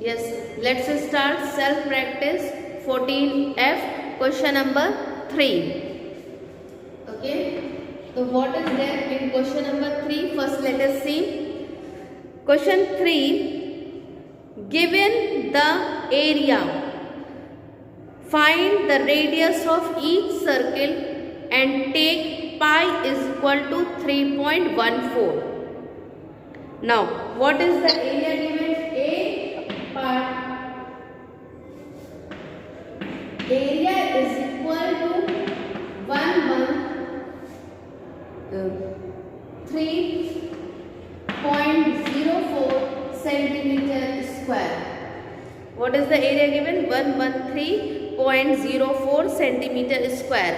Yes, let's start self practice 14F question number 3. Okay, so what is there in question number 3? First let us see. Question 3, given the area, find the radius of each circle and take pi is equal to 3.14. Now, what is the area given? A part area is equal to 3.04 centimeter square. What is the area given? 113.04 centimeter square.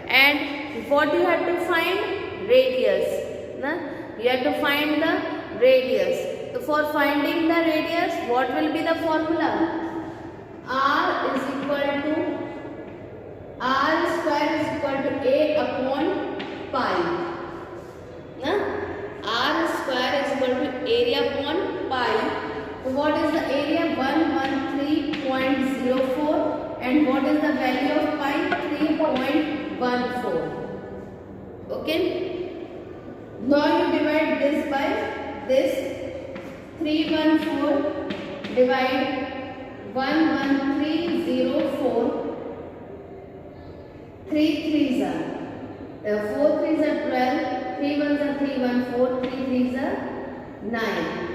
And what you have to find? Radius. Na? You have to find the radius. So for finding the radius, what will be the formula? R square is equal to A upon pi. Na? R square is equal to area upon pi. So what is the area? 113.04. And what is the value of pi? 3.14. Okay. Now you divide this by this. 314 divide 11304. 3 3s are 4 3s are 12. 3 1s are 314. 3 3s are 9.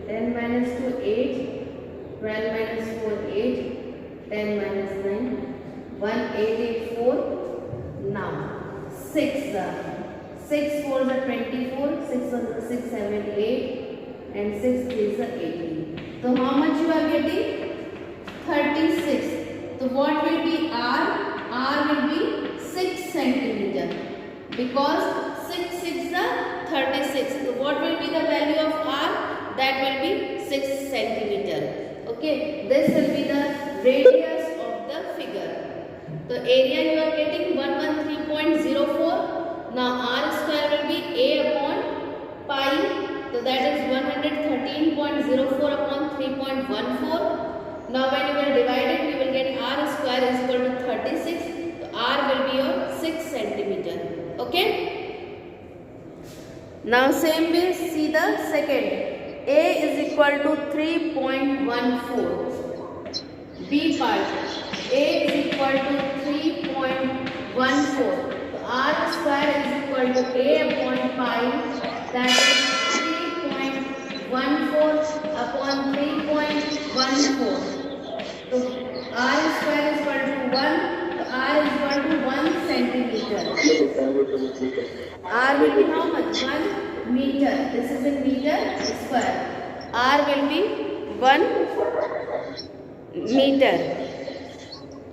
10 minus 2 8. 12 minus 4 8. 10 minus 9 1884. Now 6 4s are 24. 6 7 8 and 6 3s are 18. So how much you are getting? 36. So what will be R? R will be 6 centimeter because 6 6 are 36. So what will be the value of R? That will be 6 centimeter. Okay, this will be the radius of the figure. The area you are getting 113.04. Now R square will be A upon pi. So that is 113.04 upon 3.14. Now when you will divide it, you will get R square is equal to 36. So R will be your 6 centimeter. Okay. Now same way see the second. A is equal to 3.14. B part. A is equal to 3.14. So R square is equal to A upon pi. That is 3.14 upon 3.14. So R square is equal to 1. So R is equal to 1 centimeter. R will be how much? 1 meter. This is in meter square. R will be 1 meter.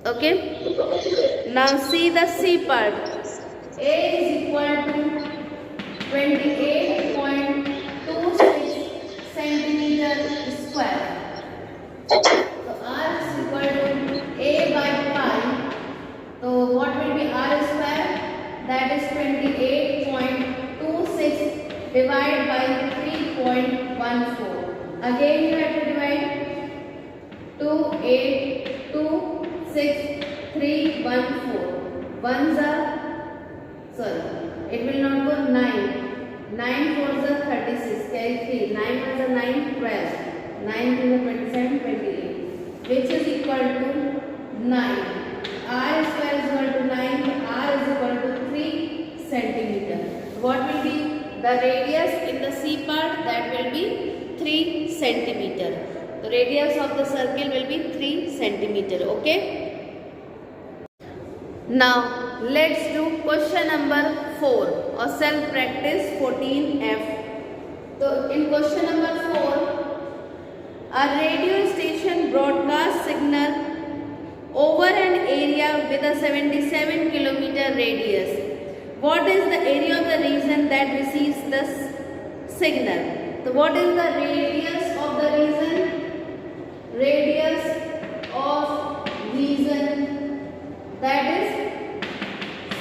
Okay. Now see the C part. A is equal to 28.26 centimeter square. So R is equal to A by pi. So what will be R square? That is 28.26 divided by 3.14. Again you have to divide 2, 8, 2, 6, 3, 1, 4. Ones are, sorry, it will not go 9. 9 4s are 36. Carry 3. 9 1s are 9, 12. 9 2 are 27, 28. Which is equal to 9. R square is equal to 9. R is equal to 3 centimeter. What will be the radius in the C part? That will be 3 centimeter. The radius of the circle will be 3 centimeter. Okay. Now let's do question number 4 or self practice 14F. So in question number 4, a radio station broadcasts signal over an area with a 77 kilometer radius. What is the area of the region that receives this signal? So what is the radius of the region? Radius of region, that is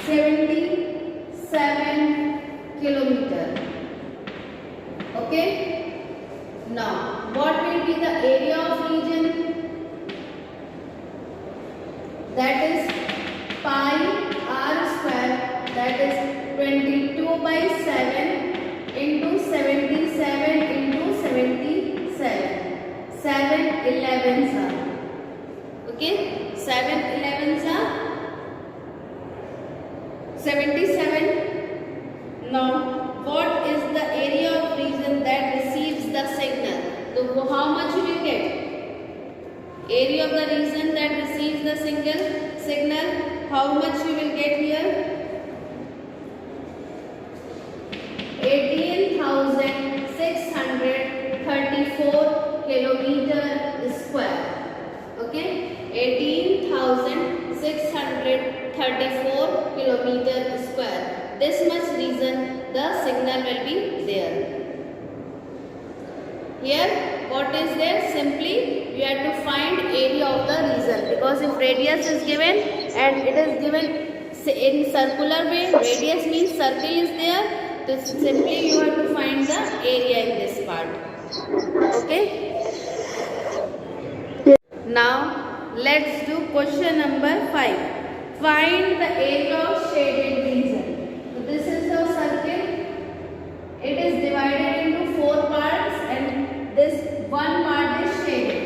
77 kilometer. Okay. Now, what will be the area of region? That is pi r square, that is 22/7 into 77 into 77. 7 11s are. Okay, 7 11s are 77. Now, what is the area of region that receives the signal? So, how much you will get? Area of the region that receives the signal, how much you will get here? 18,634 kilometer square. Okay, 18,634 kilometer square. This much region the signal will be there. Here, what is there? Simply you have to find area of the region, because if radius is given and it is given in circular way, radius means circle is there, so simply you have to find the area in this part. Okay. Now let's do question number 5. Find the area of shaded region. So this is your circle. It is divided into 4 parts and this one part is shaded.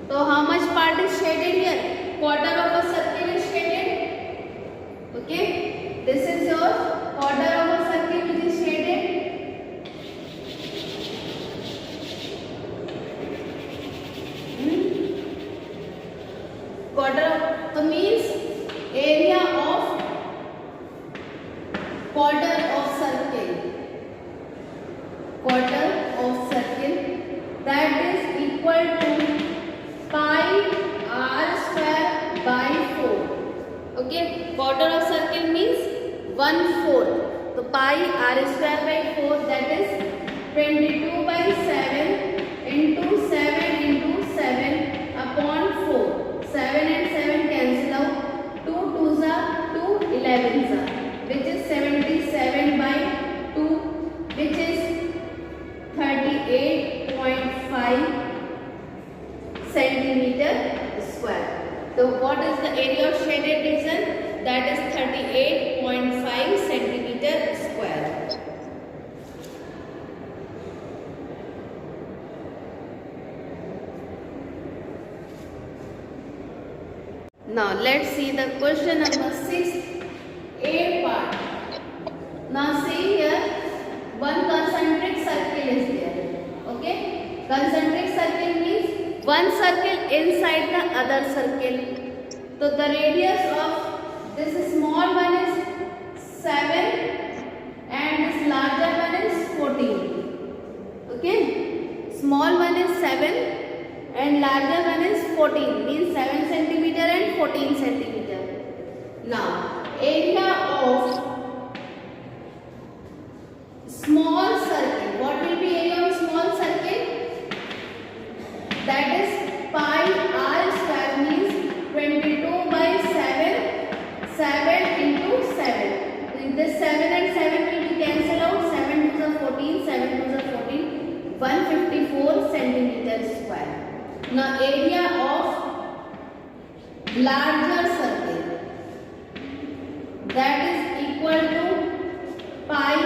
So how much part is shaded here? Quarter of a circle is shaded. Okay. This is your quarter of a circle which is shaded. Quarter so means area of quarter of circle. Quarter of circle, that is equal to pi r square by 4. Okay, quarter of circle means 1/4. So pi r square by 4, that is 22/7 into 7 into 7 upon 4. 7 and 7 cancel out. 2 2s are 2 11s are, which is 77/2, which is 38.5 centimeter square. So what is the area of shaded region? That is 38.5 centimeter square. Now let's see the question number 6, A part. Now see here, one concentric circle is there. Okay, concentric circle means one circle inside the other circle. So the radius of this small one is 7 and this larger one is 14. Okay, small one is 7 and larger one is 14, means 7 centimeter and 14 centimeter. Now area of small circle, what will be area of small circle? That is pi r square, means 22/7, 7 into 7. This 7 and 7 will be cancelled out. 7 to the 14, 7 to the 14, 154 centimeter square. Now area of larger circle, that is equal to pi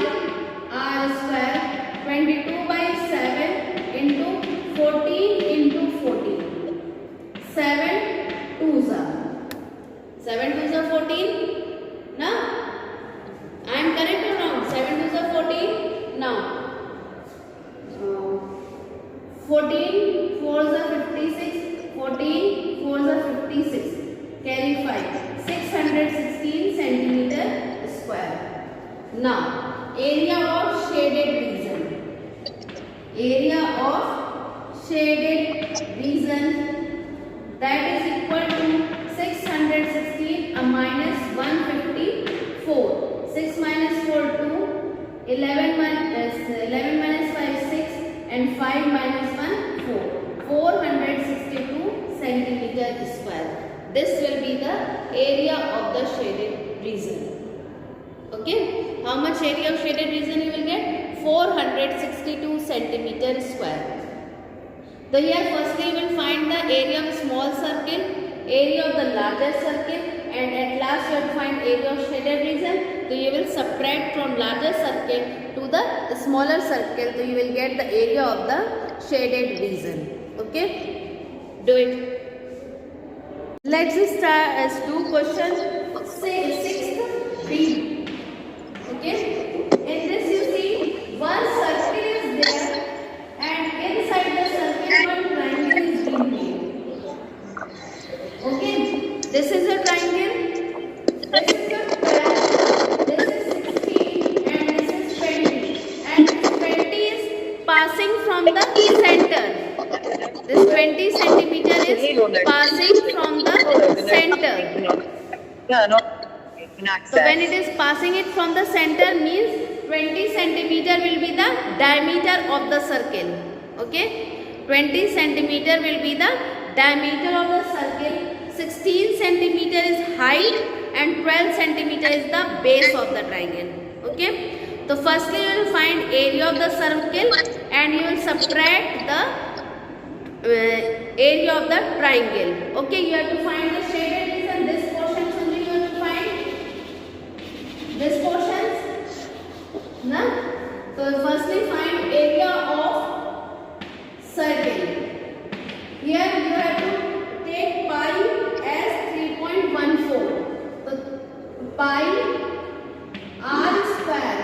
r square 22/7 into 14 into 14. 7 2s are 14. Now I am correct or wrong? 7 2s are 14. Now 14 4s are 56. 14 4s are 56. Carry 5. 616 centimeter square. Now area of shaded region. Area of shaded region, that is equal to 616 minus 154. 6 minus 4 2. 11 minus 5 6 and 5 minus 1 4. 462 centimeter square. This will be the area of the shaded region. Okay. how much area of shaded region you will get? 462 centimeter square. So here firstly you will find the area of small circle, area of the larger circle, and at last you will find area of shaded region. So you will subtract from larger circle to the smaller circle. So you will get the area of the shaded region. Okay? Do it. Let's start as two questions. Sixth read. Okay? In this you see one circle is there and inside the circle one triangle is being made. Okay? This is a triangle. This is a 12. This is 16 and this is 20. And this 20 is passing from the center. This 20 centimeter is passing from the center. So when it is passing it from the center means 20 centimeter will be the diameter of the circle. Okay? 20 centimeter will be the diameter of the circle. 16 centimeter is height and 12 centimeter is the base of the triangle. Okay? So firstly you will find area of the circle and you will subtract the area of the triangle. Okay, you have to find the shaded region. This portion only you have to find. This portion. No? So firstly find area of circle. Here you have to take pi as 3.14. So pi r square.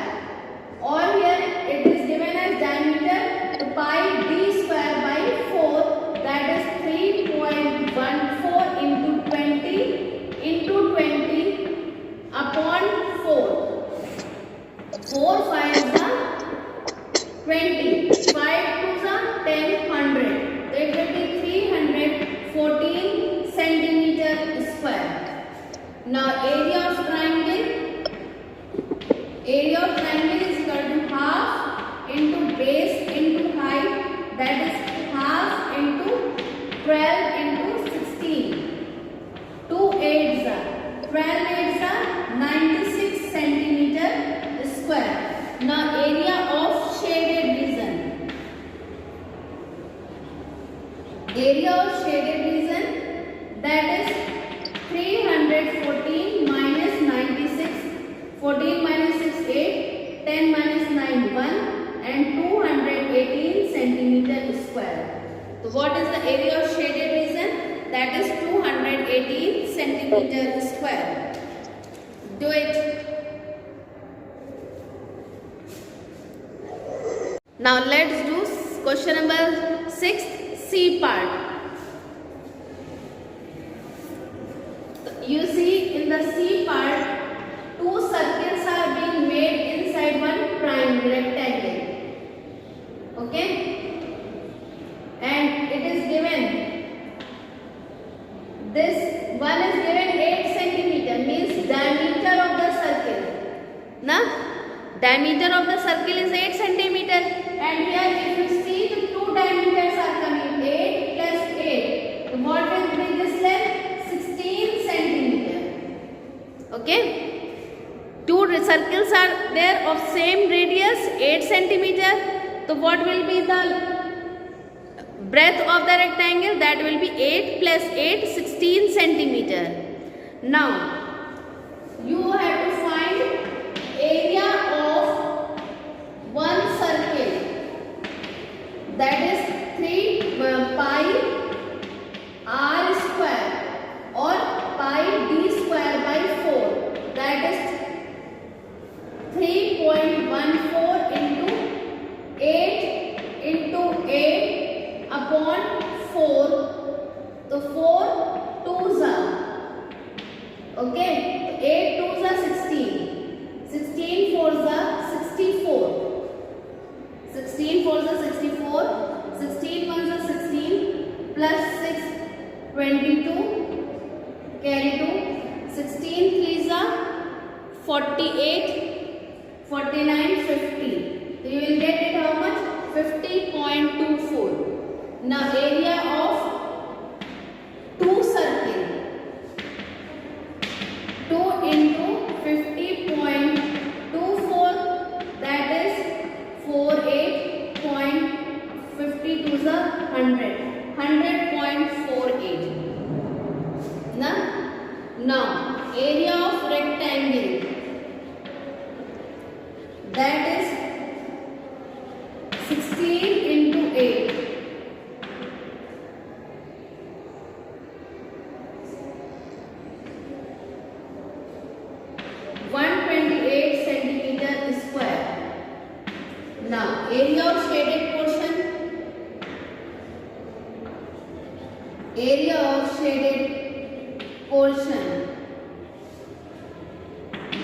Or here it is given as diameter. So pi d square by 4. That is 3.14 into 20 upon 4. 4 5s are 20. 5 2s are 10 100. It will be 314 centimeter square. Now area of triangle. Area of triangle is equal to half into base into height. That is half into 12 into 16. 2 8s are 12 8s are 96 centimeter square. Now area of shaded region. Area of shaded region, that is 314 minus 96. 14 minus 6 8. 10 minus 9 1. And 218 centimeter square. So what is the area of shaded region? That is 218 centimeter square. Do it. Now let's do question number 6, C part. You see in the C part, two circles are being made inside one triangle rectangle. Okay, and it is given, this one is given 8 centimeter means diameter of the circle. Now diameter of the circle is 8 centimeter, and here if you see the two diameters are coming 8 plus 8. So what will be this length? 16 centimeter. Okay, two circles are there of same radius 8 centimeter. So what will be the breadth of the rectangle? That will be 8 plus 8, 16 centimeter. Now you have to find area of one circle, that is 3 pi r square or pi d square by 4. That is 3.14 into 8 into 8 upon 4. So 4 2s are. Okay. 8 2s are 16. 16 4s are 64. 16 4s are 64. 16 1s are 16. Plus 6 22. Carry 2. 16 3s are 48. 49 50. So you will get it how much? 50.24. Now area of two circle. 2 into 50.24 16 into 8. 128 centimeter square. Now, area of shaded portion. Area of shaded portion.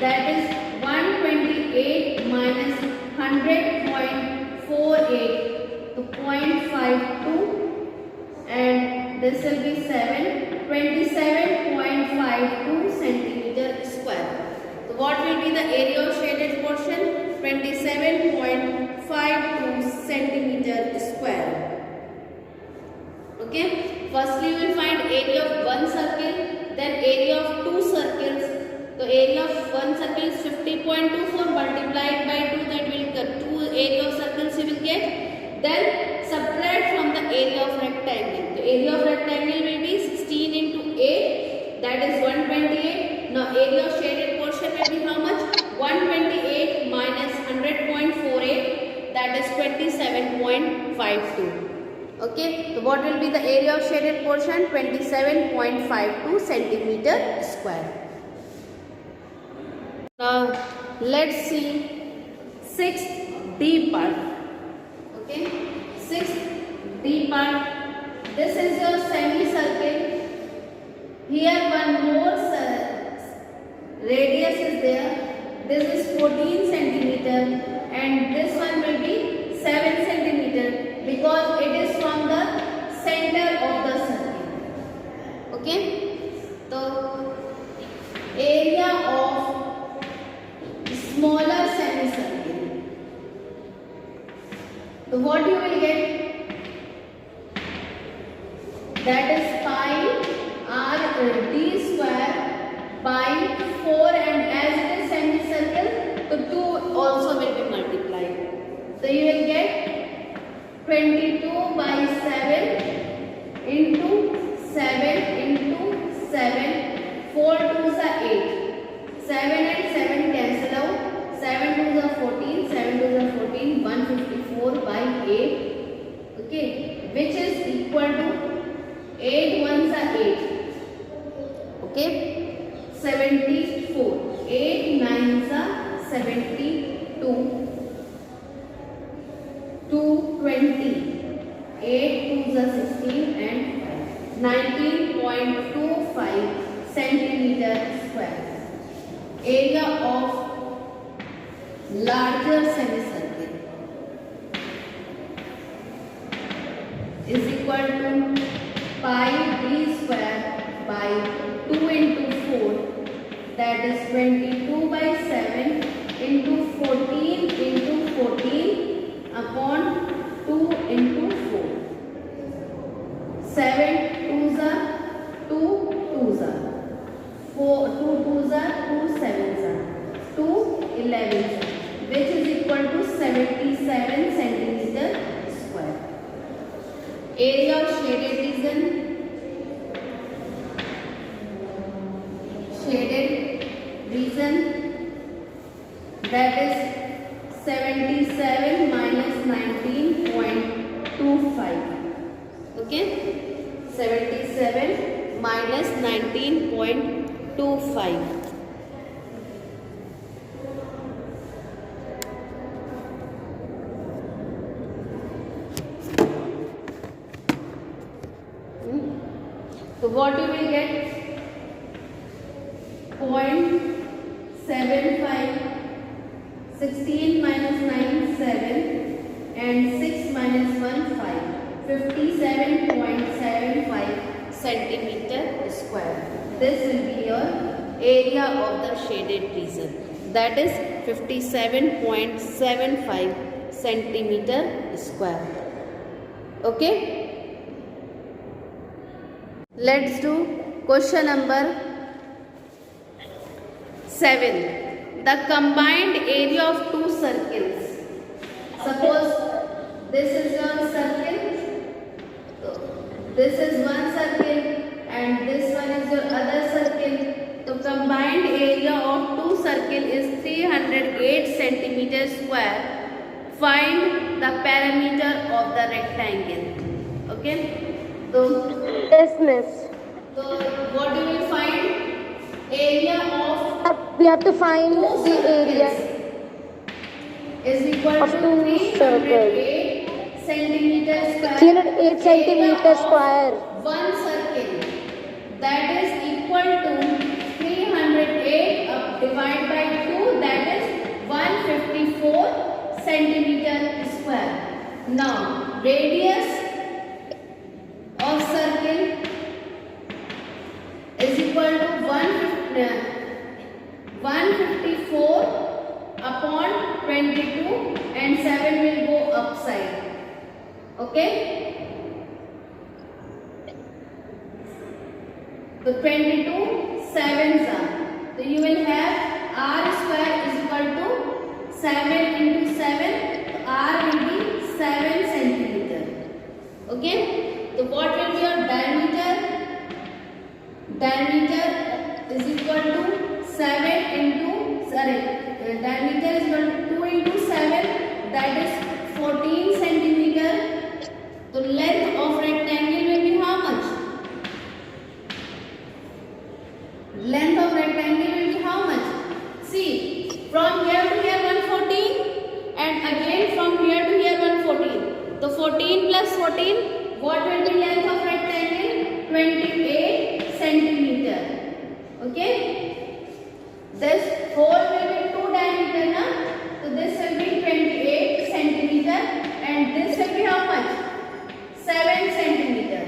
That is 128 minus 100.48 to 0.52, and this will be 27.52 centimeter square. So what will be the area of shaded portion? 27.52 centimeter square. Okay. Firstly, we will find area of one circle, then area of two circles. So area of one circle is 50.24 multiplied by 2, that will get 2 area of circles you will get. Then subtract from the area of rectangle. The area of rectangle will be 16 into 8, that is 128. Now area of shaded portion will be how much? 128 minus 100.48, that is 27.52. Okay, so what will be the area of shaded portion? 27.52 centimeter square. Now let's see 6th D part. Okay, 6th D part. This is your semicircle. Here one more radius is there. This is 14 centimeter and this one will be 7 centimeter because it is from the center of the circle. Okay, so area of smaller semicircle. So what you will get? That is pi r d square by 4, and as it is semicircle, so 2 also will be multiplied. So you will get 22 by 7 into 7 into 7. 4 2s are 8. 7 and 7 cancel out. 7 2s are 14. 7 2s are 14. 154 by 8. Okay, which is equal to 8 1s are 8. Okay, 74. 8 9s are 72. 220. 8 2s are 16 and 19.25 centimeter square. Area of larger semicircle is equal to pi d square by 2 into 4, that is 22 by 7 into 14 into 14 upon 2 into 4. 7 2s are 2 2s are 4, 2 2s are 2 7s are 2 11s are, which is equal to 77 centimeter square. Area of shaded region. Shaded region, that is 77 minus 19.25. Okay, 77 minus 19.25. So what you will get? 0.75. 16 minus 9 7 and 6 minus 1 5. 57.75 centimeter square. This will be your area of the shaded region, that is 57.75 centimeter square. Okay, let's do question number 7. The combined area of two circles. Suppose this is your circle, this is one circle and this one is your other circle. So combined area of two circle is 308 centimeter square find the perimeter of the rectangle. Okay, so Yes, miss. what you will find? Area of We have to find two the area circles is equal of to two 308 centimeter square. 308 centimeter Area square. of one circle, that is equal to 308 divided by 2, that is 154 centimeter square. Now radius of circle is equal to 154 upon 22, and 7 will go upside. Okay, so 22 7s are, so you will have r square is equal to 7 into 7, so r will be 7 centimeter. Okay, so what will be your diameter? Diameter is equal to 7 into, diameter is equal to 2 into 7, that is 14 centimeter. So length of rectangle will be how much? Length of rectangle will be how much? See, from here to here 114, and again from here to here 114. So 14 plus 14, what will be length of rectangle? 28 centimeter. Okay, this whole will be 2 diameter, na? So this will be 28 centimeter, and this will be how much? 7 centimeter.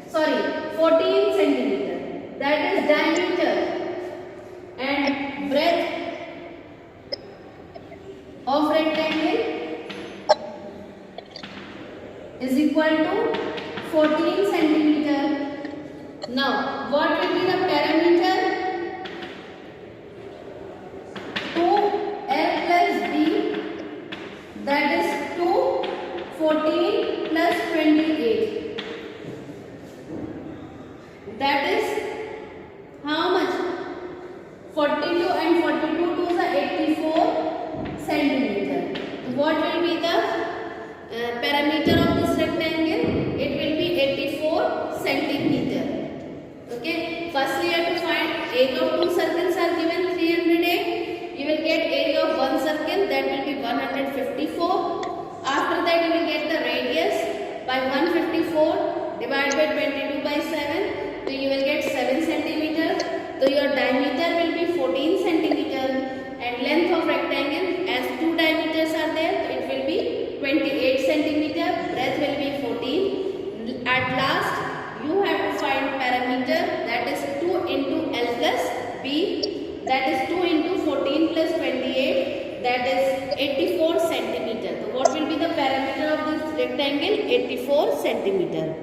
Sorry, 14 centimeter. That is diameter, and breadth of rectangle is equal to 14 centimeter. Now, what will be the parameter? 2l plus b, that is 2, 14 plus 28. That is how much? 42 and 42 to the 84 centimeter. What will be the parameter of this rectangle? It will be 84 centimeter. Okay, firstly you have to find area of two circles are given 308. You will get area of one circle, that will be 154. After that you will get the radius by 154 divided by 22 by 7. So you will get 7 centimeter. So your diameter will be 14 centimeter, and length of rectangle, as two diameters are there, it will be 28 centimeter. Breadth will be 14. At last you have to find parameter, that is 2 into L plus B, that is 2 into 14 plus 28, that is 84 centimeter. So what will be the parameter of this rectangle? 84 centimeter.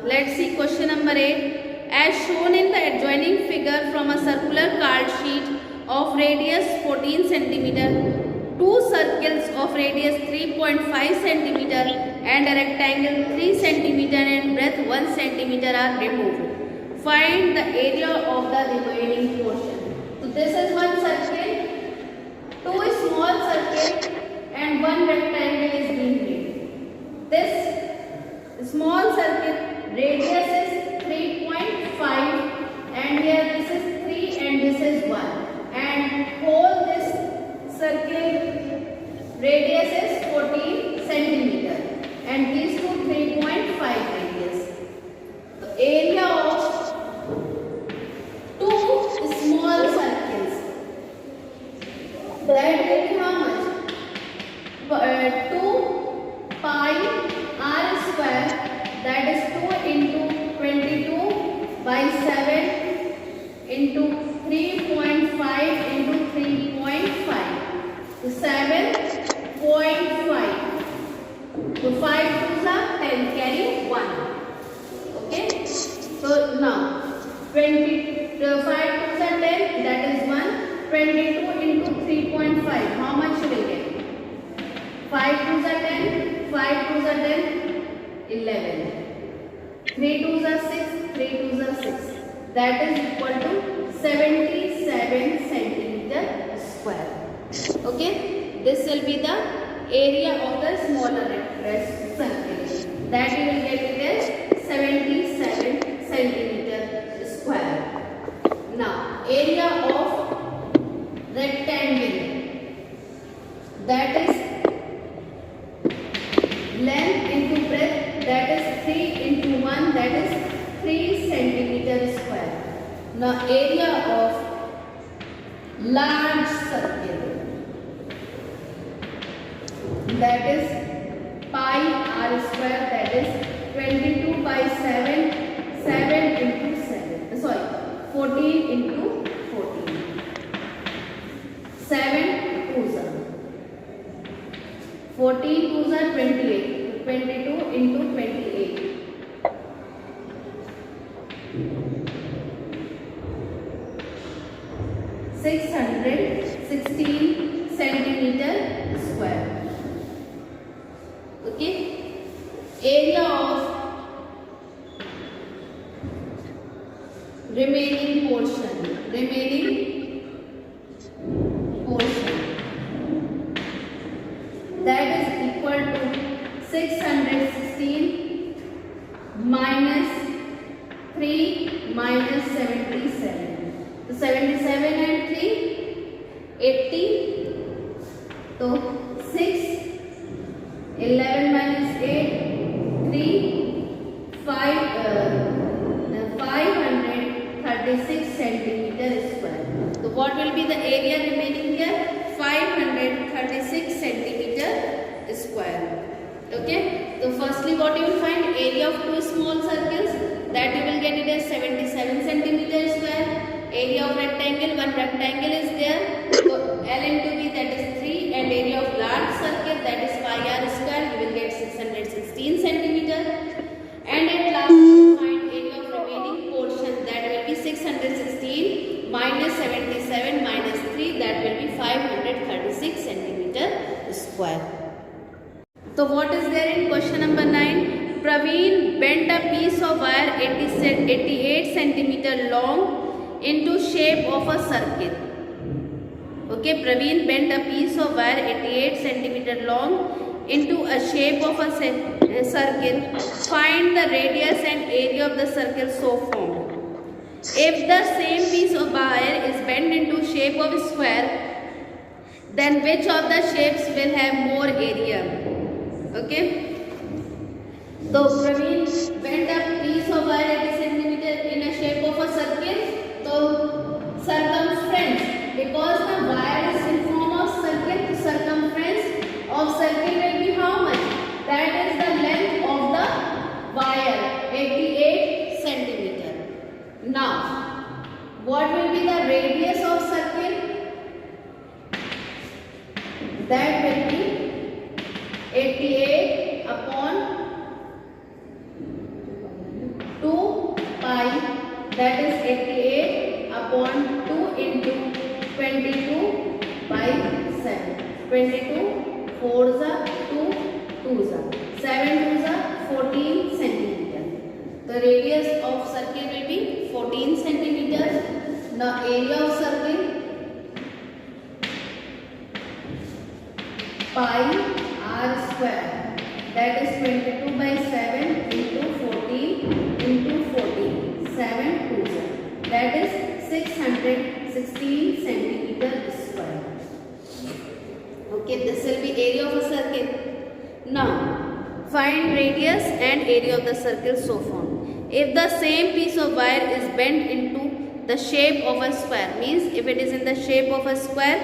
Let's see question number 8. As shown in the adjoining figure, from a circular card sheet of radius 14 centimeter, two circles of radius 3.5 centimeter and a rectangle 3 centimeter and breadth 1 centimeter are removed. Find the area of the remaining portion. So this is one circle, two small circles, and one rectangle is being made. This small circle radius is 3.5, and here this is 3 and this is 1, and whole this circle radius is 14 centimeter, and these two 3.5 radius. The area of two small circles, that will be how much? 2 pi r square, that is 2 into 22 by 7 into 3.5 into 3.5. So 7.5. So 5 to the 10, carry 1. Okay. So now 5 to the 10, that is 1. 22 into 3.5. How much you will get? 5 to the 10, 5 to the 10, 11. 3 to the 6, 3 to the 6. That is equal to 77 centimeter square. Okay, this will be the area of the smaller circle. That you will get it as 77 centimeter square. Now, area of rectangle, that is length into breadth, that is 3 into 1, that is 3 centimeter square. Now, area of large circle, that is pi r square, that is 22 by 7, 7 into 7, sorry, 14 into 14, 7 2s are 14 2s are 28, 22 into 28, 616 centimeter square. Okay, area of remaining portion, that is equal to 616 minus 3 minus 77. So 77 and 3, 80. So 6, 11 minus 8, 3, 536 centimeter square. So what will be the area remaining here? 536 centimeter square. Okay. So firstly, what you will find? Area of two small circles, that you will get it as 77 centimeter square. Area of rectangle, one rectangle is there. So L into B, that is 3, and area of large circle, that is pi r square, you will get 616 centimeter. And at last you will find area of remaining portion, that will be 616 minus 77 minus 3, that will be 536 centimeter square. So what is there in question number 9? Praveen bent a piece of wire 88 centimeter long into shape of a circle. Okay, Praveen bent a piece of wire 88 centimeter long into a shape of a circle. Find the radius and area of the circle so formed. If the same piece of wire is bent into shape of a square, then which of the shapes will have more area? Okay. So Praveen bent a piece of wire 80 centimeter in a shape of a circle. So circumference, because the wire is in form of circle, the circumference of circle will be how much? That is the length of the wire, 88 centimeter. Now, what will be the radius of circle? That will be 88 upon 2 pi, that is 88 upon 2 into 22 by 7. 22 4s are 2, 2s are 7, 2s are 14 centimeter. The radius of circle will be 14 centimeters. Now area of circle, pi r square, that is 22 by 7 into 14 into 14, 7 2s, that is 616 centimeter square. Okay, this will be area of a circle. Now, find radius and area of the circle so formed. If the same piece of wire is bent into the shape of a square, means if it is in the shape of a square,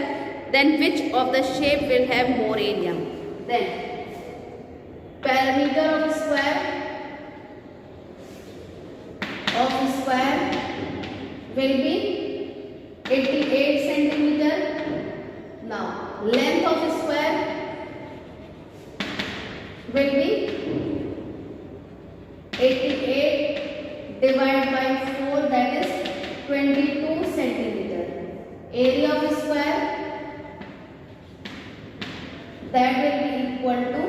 then which of the shape will have more area? Then perimeter of square will be 88 centimeter. Now length of square will be 88 divided by 4, that is 22 centimeter. Area of square, that will be equal to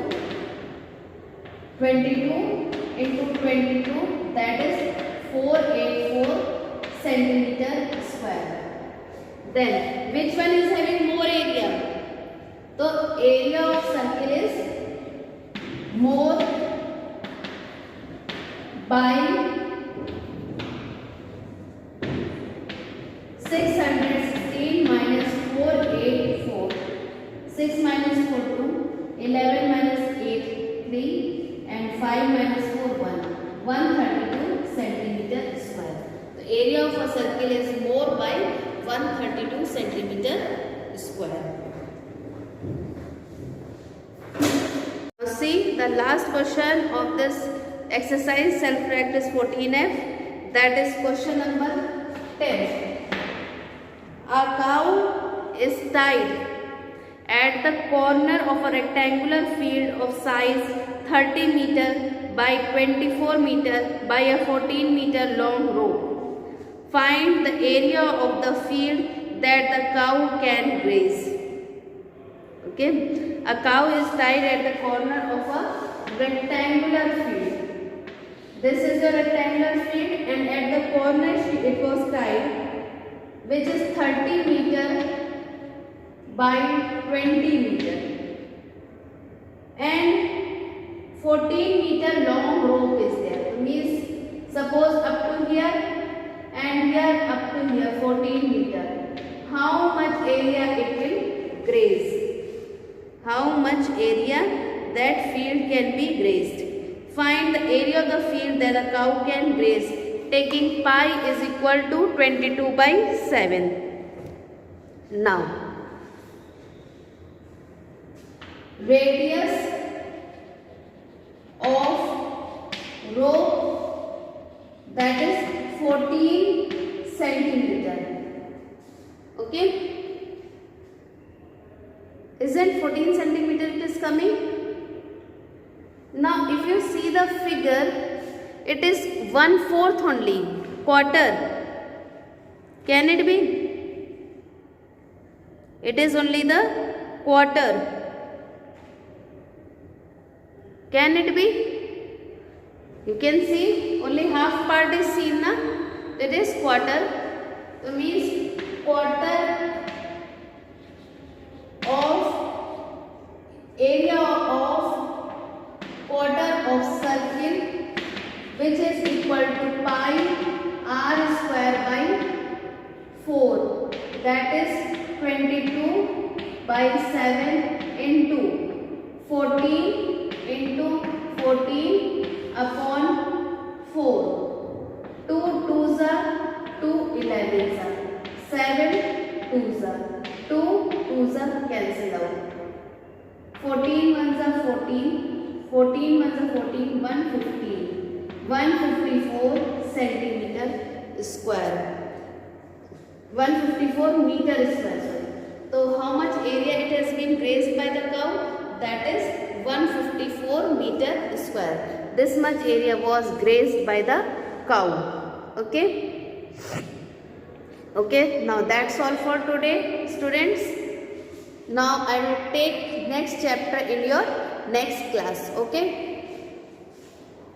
22 into 22, that is 484 centimeter square. Then which one is having more area? So area of circle of a circle is more by 132 centimeter square. Now see the last question of this exercise, self practice 14F, that is question number 10. A cow is tied at the corner of a rectangular field of size 30 meter by 24 meter by a 14 meter long rope. Find the area of the field that the cow can graze. Okay, a cow is tied at the corner of a rectangular field. This is a rectangular field, and at the corner it was tied, which is 30 meter by 20 meter, and 14 meter long rope is there. Means suppose up to here and here up to here 14 meter. How much area it will graze? How much area that field can be grazed? Find the area of the field that a cow can graze, taking pi is equal to 22 by 7. Now, radius of rope, that is 14 centimeter. Okay, isn't 14 centimeter it is coming? Now if you see the figure, it is 1/4 only, quarter. Can it be? It is only the quarter. Can it be? You can see only half part is seen, na? It is quarter. So means quarter of area of quarter of circle, which is equal to pi r square by 4. That is 22 by 7 into 14 into 14 upon 4. 2 2s are 2 11s are 7 2s are 2 2s are cancel out. 14 1s are 14, 14 1s are 14, 150, 154 centimeter square, 154 meter square. Sorry. So how much area it has been grazed by the cow? That is 154 meter square. This much area was grazed by the cow. Okay. Okay, now that's all for today, students. Now I will take next chapter in your next class. Okay.